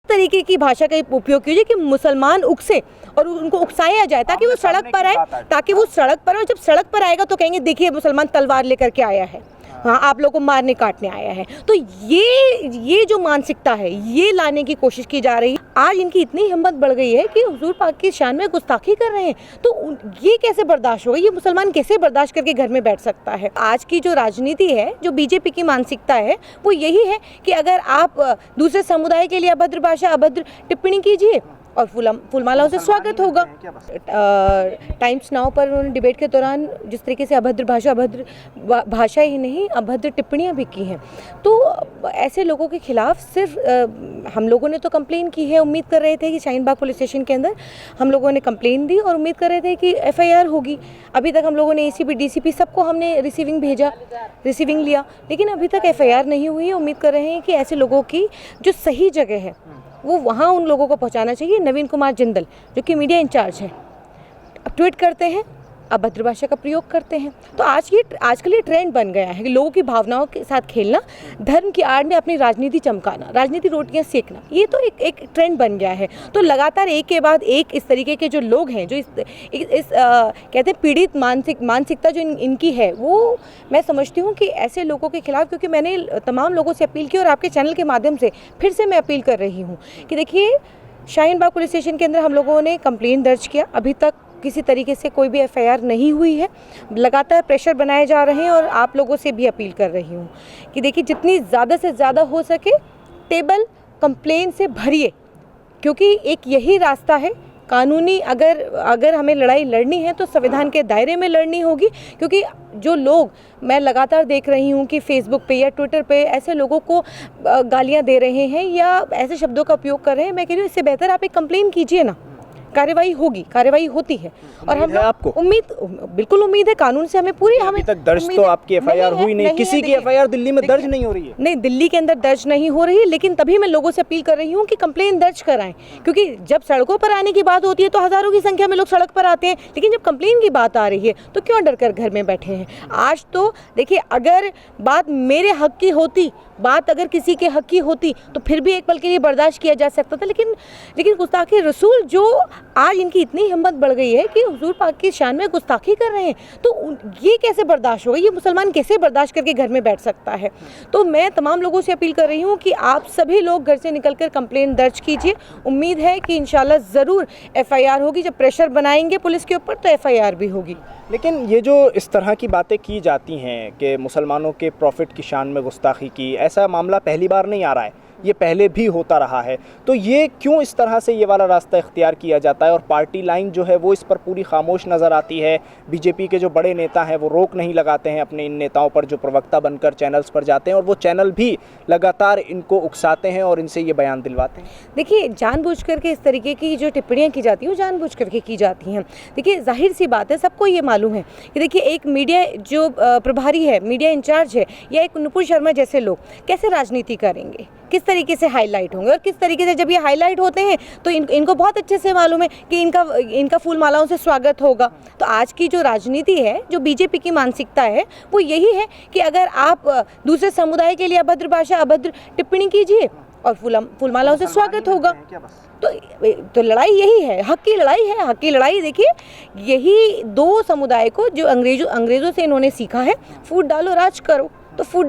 तरीके की भाषा का उपयोग कीजिए कि मुसलमान उकसे और उनको उकसाया जाए ताकि वो सड़क पर आए, ताकि वो सड़क पर, और जब सड़क पर आएगा तो कहेंगे देखिए मुसलमान तलवार लेकर के आया है, हाँ आप लोगों को मारने काटने आया है। तो ये जो मानसिकता है ये लाने की कोशिश की जा रही है। आज इनकी इतनी हिम्मत बढ़ गई है कि हुजूर पाक की शान में गुस्ताखी कर रहे हैं, तो ये कैसे बर्दाश्त होगा? ये मुसलमान कैसे बर्दाश्त करके घर में बैठ सकता है? आज की जो राजनीति है, जो बीजेपी की मानसिकता है, वो यही है कि अगर आप दूसरे समुदाय के लिए अभद्र भाषा, अभद्र टिप्पणी कीजिए और फूलमालाओं से स्वागत होगा। टाइम्स नाउ पर उन्होंने डिबेट के दौरान जिस तरीके से अभद्र भाषा ही नहीं अभद्र टिप्पणियां भी की हैं, तो ऐसे लोगों के खिलाफ सिर्फ हम लोगों ने तो कंप्लेन की है। उम्मीद कर रहे थे कि शाहीन-बाग पुलिस स्टेशन के अंदर हम लोगों ने कंप्लेन दी और उम्मीद कर रहे थे कि FIR होगी। अभी तक हम लोगों ने ACP DCP सबको हमने रिसीविंग लिया, लेकिन अभी तक FIR नहीं हुई है। उम्मीद कर रहे हैं कि ऐसे लोगों की जो सही जगह है वो वहाँ उन लोगों को पहुँचाना चाहिए। नवीन कुमार जिंदल जो कि मीडिया इंचार्ज है, ट्वीट करते हैं, अभद्र भाषा का प्रयोग करते हैं। तो आजकल ये ट्रेंड बन गया है कि लोगों की भावनाओं के साथ खेलना, धर्म की आड़ में अपनी राजनीति चमकाना, राजनीति रोटियां सेकना, ये तो एक ट्रेंड बन गया है। तो लगातार एक के बाद एक इस तरीके के जो लोग हैं, जो इस कहते हैं पीड़ित मानसिकता जो इनकी है, वो मैं समझती हूँ कि ऐसे लोगों के खिलाफ, क्योंकि मैंने तमाम लोगों से अपील की और आपके चैनल के माध्यम से फिर से मैं अपील कर रही हूँ कि देखिए शाहीन-बाग पुलिस स्टेशन के अंदर हम लोगों ने कंप्लेन दर्ज किया, अभी तक किसी तरीके से कोई भी FIR नहीं हुई है। लगातार प्रेशर बनाए जा रहे हैं और आप लोगों से भी अपील कर रही हूँ कि देखिए जितनी ज़्यादा से ज़्यादा हो सके टेबल कंप्लेन से भरिए, क्योंकि एक यही रास्ता है कानूनी। अगर हमें लड़ाई लड़नी है तो संविधान के दायरे में लड़नी होगी, क्योंकि जो लोग मैं लगातार देख रही हूँ कि फेसबुक पे या ट्विटर पे ऐसे लोगों को गालियाँ दे रहे हैं या ऐसे शब्दों का उपयोग कर रहे हैं, मैं कह रही हूँ इससे बेहतर आप एक कंप्लेन कीजिए ना, कार्रवाई होती है। और हम आपको बिल्कुल उम्मीद है कानून से, हमें पूरी अभी तक दर्ज तो आपकी FIR हुई नहीं, किसी की FIR दिल्ली में दर्ज नहीं हो रही है। नहीं, दिल्ली के अंदर दर्ज नहीं हो रही है, लेकिन तभी मैं लोगों से अपील कर रही हूँ कि कंप्लेन दर्ज कराएं, क्योंकि जब सड़कों पर आने की बात होती है तो हज़ारों की संख्या में लोग सड़क पर आते हैं, लेकिन जब कंप्लेन की बात आ रही है तो क्यों डर कर घर में बैठे हैं? आज तो देखिए अगर बात मेरे हक की होती, बात अगर किसी के हक की होती तो फिर भी एक पल के लिए बर्दाश्त किया जा सकता था, लेकिन गुस्ताखी रसूल जो आज इनकी इतनी हिम्मत बढ़ गई है कि हुजूर पाक की शान में गुस्ताखी कर रहे हैं, तो ये कैसे बर्दाश्त होगा? ये मुसलमान कैसे बर्दाश्त करके घर में बैठ सकता है? तो मैं तमाम लोगों से अपील कर रही हूँ कि आप सभी लोग घर से निकलकर कंप्लेंट दर्ज कीजिए। उम्मीद है कि इंशाल्लाह ज़रूर FIR होगी। जब प्रेशर बनाएंगे पुलिस के ऊपर तो FIR भी होगी। लेकिन ये जो इस तरह की बातें की जाती हैं कि मुसलमानों के प्रॉफिट की शान में गुस्ताखी की, ऐसा मामला पहली बार नहीं आ रहा है, ये पहले भी होता रहा है, तो ये क्यों इस तरह से ये वाला रास्ता इख्तियार किया जाता है और पार्टी लाइन जो है वो इस पर पूरी खामोश नज़र आती है? बीजेपी के जो बड़े नेता हैं वो रोक नहीं लगाते हैं अपने इन नेताओं पर जो प्रवक्ता बनकर चैनल्स पर जाते हैं, और वो चैनल भी लगातार इनको उकसाते हैं और इनसे ये बयान दिलवाते हैं। देखिए जानबूझ करके इस तरीके की जो टिप्पणियाँ की जाती हैं वो जानबूझ करके की जाती हैं। देखिए जाहिर सी बात है, सबको ये मालूम है कि देखिए एक मीडिया जो प्रभारी है, मीडिया इंचार्ज है, या एक नुपुर शर्मा जैसे लोग कैसे राजनीति करेंगे, किस तरीके से हाईलाइट होंगे, और किस तरीके से जब ये हाईलाइट होते हैं तो इनको बहुत अच्छे से मालूम है कि इनका फूल मालाओं से स्वागत होगा। तो आज की जो राजनीति है, जो बीजेपी की मानसिकता है, वो यही है कि अगर आप दूसरे समुदाय के लिए अभद्र भाषा, अभद्र टिप्पणी कीजिए और फूलमालाओं से स्वागत होगा। तो लड़ाई यही है, हक की लड़ाई है। हक की लड़ाई देखिए, यही दो समुदाय को जो अंग्रेज़ों से इन्होंने सीखा है, फूट डालो राज करो, तो फूट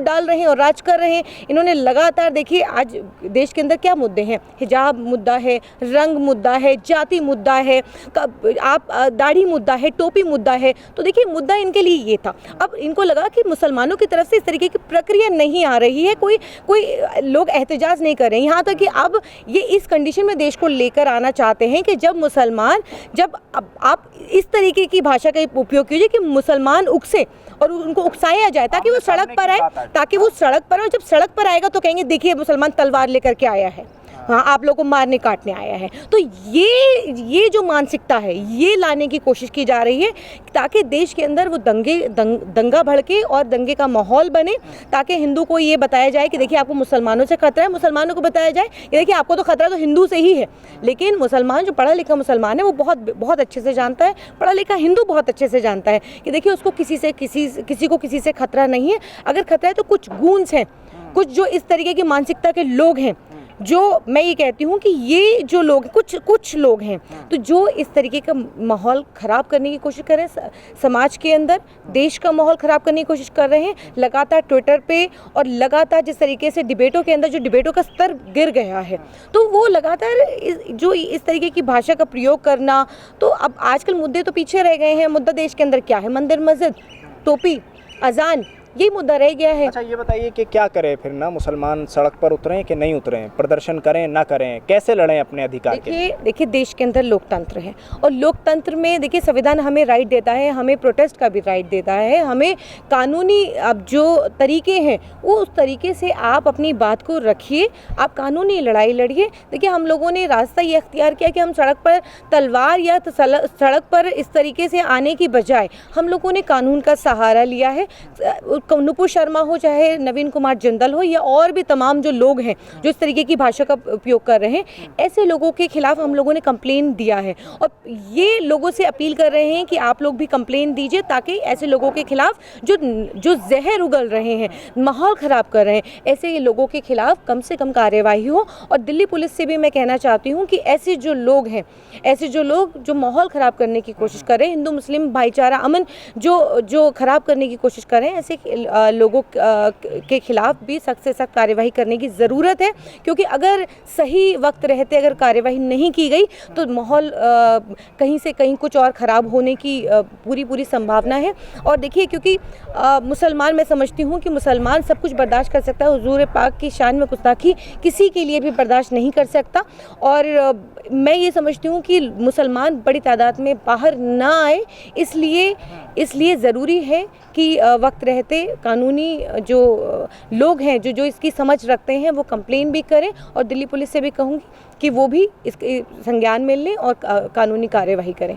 डाल रहे हैं और राज कर रहे हैं। इन्होंने लगातार देखिए आज देश के अंदर क्या मुद्दे हैं, हिजाब मुद्दा है, रंग मुद्दा है, जाति मुद्दा है, आप दाढ़ी मुद्दा है, टोपी मुद्दा है। तो देखिए मुद्दा इनके लिए ये था। अब इनको लगा कि मुसलमानों की तरफ से इस तरीके की प्रक्रिया नहीं आ रही है, कोई लोग एहतजाज नहीं कर रहे हैं, यहाँ तक कि अब ये इस कंडीशन में देश को लेकर आना चाहते हैं कि जब आप इस तरीके की भाषा का उपयोग कीजिए कि मुसलमान उकसे और उनको उकसाया जाए ताकि वो सड़क पर आए, और जब सड़क पर आएगा तो कहेंगे देखिए मुसलमान तलवार लेकर के आया है, हाँ आप लोगों को मारने काटने आया है। तो ये जो मानसिकता है ये लाने की कोशिश की जा रही है ताकि देश के अंदर वो दंगा भड़के और दंगे का माहौल बने, ताकि हिंदू को ये बताया जाए कि देखिए आपको मुसलमानों से खतरा है, मुसलमानों को बताया जाए कि देखिए आपको तो खतरा तो हिंदू से ही है। लेकिन मुसलमान जो पढ़ा लिखा मुसलमान है वो बहुत अच्छे से जानता है, पढ़ा लिखा हिंदू बहुत अच्छे से जानता है कि देखिए उसको किसी से खतरा नहीं है। अगर खतरा है तो कुछ गूंज हैं, कुछ जो इस तरीके की मानसिकता के लोग हैं जो मैं ये कहती हूँ कि ये जो लोग कुछ लोग हैं तो जो इस तरीके का माहौल ख़राब करने की कोशिश कर रहे हैं, समाज के अंदर देश का माहौल ख़राब करने की कोशिश कर रहे हैं लगातार ट्विटर पे, और लगातार जिस तरीके से डिबेटों के अंदर जो डिबेटों का स्तर गिर गया है, तो वो लगातार जो इस तरीके की भाषा का प्रयोग करना, तो अब आजकल मुद्दे तो पीछे रह गए हैं। मुद्दा देश के अंदर क्या है? मंदिर मस्जिद, टोपी, अजान, यही मुद्दा रह गया है। अच्छा, ये बताइए कि क्या करें फिर ना, मुसलमान सड़क पर उतरें कि नहीं उतरें, प्रदर्शन करें ना करें, कैसे लड़ें अपने अधिकार के लिए? देखिए देश के अंदर लोकतंत्र है, और लोकतंत्र में देखिए संविधान हमें राइट देता है, हमें प्रोटेस्ट का भी राइट देता है, हमें कानूनी अब जो तरीके हैं वो उस तरीके से आप अपनी बात को रखिए, आप कानूनी लड़ाई लड़िए। देखिए हम लोगों ने रास्ता ये अख्तियार किया कि हम सड़क पर तलवार या सड़क पर इस तरीके से आने की बजाय हम लोगों ने कानून का सहारा लिया है। नुपुर शर्मा हो, चाहे नवीन कुमार जिंदल हो, या और भी तमाम जो लोग हैं जो इस तरीके की भाषा का उपयोग कर रहे हैं, ऐसे लोगों के खिलाफ हम लोगों ने कंप्लेन दिया है, और ये लोगों से अपील कर रहे हैं कि आप लोग भी कंप्लेन दीजिए, ताकि ऐसे लोगों के खिलाफ जो जहर उगल रहे हैं, माहौल ख़राब कर रहे हैं, ऐसे लोगों के खिलाफ कम से कम कार्यवाही हो। और दिल्ली पुलिस से भी मैं कहना चाहती हूँ कि ऐसे जो लोग हैं, ऐसे जो लोग जो माहौल ख़राब करने की कोशिश कर रहे हैं, हिंदू मुस्लिम भाईचारा अमन जो ख़राब करने की कोशिश कर रहे हैं, ऐसे लोगों के खिलाफ भी सख्त से सख्त कार्यवाही करने की ज़रूरत है। क्योंकि अगर सही वक्त रहते अगर कार्यवाही नहीं की गई तो माहौल कहीं से कहीं कुछ और ख़राब होने की पूरी संभावना है। और देखिए क्योंकि मुसलमान, मैं समझती हूँ कि मुसलमान सब कुछ बर्दाश्त कर सकता है, हुजूर पाक की शान में गुस्ताखी किसी के लिए भी बर्दाश्त नहीं कर सकता। और मैं ये समझती हूँ कि मुसलमान बड़ी तादाद में बाहर ना आए, इसलिए ज़रूरी है कि वक्त रहते कानूनी जो लोग हैं जो इसकी समझ रखते हैं वो कंप्लेन भी करें, और दिल्ली पुलिस से भी कहूँगी कि वो भी इसके संज्ञान में लें और कानूनी कार्यवाही करें।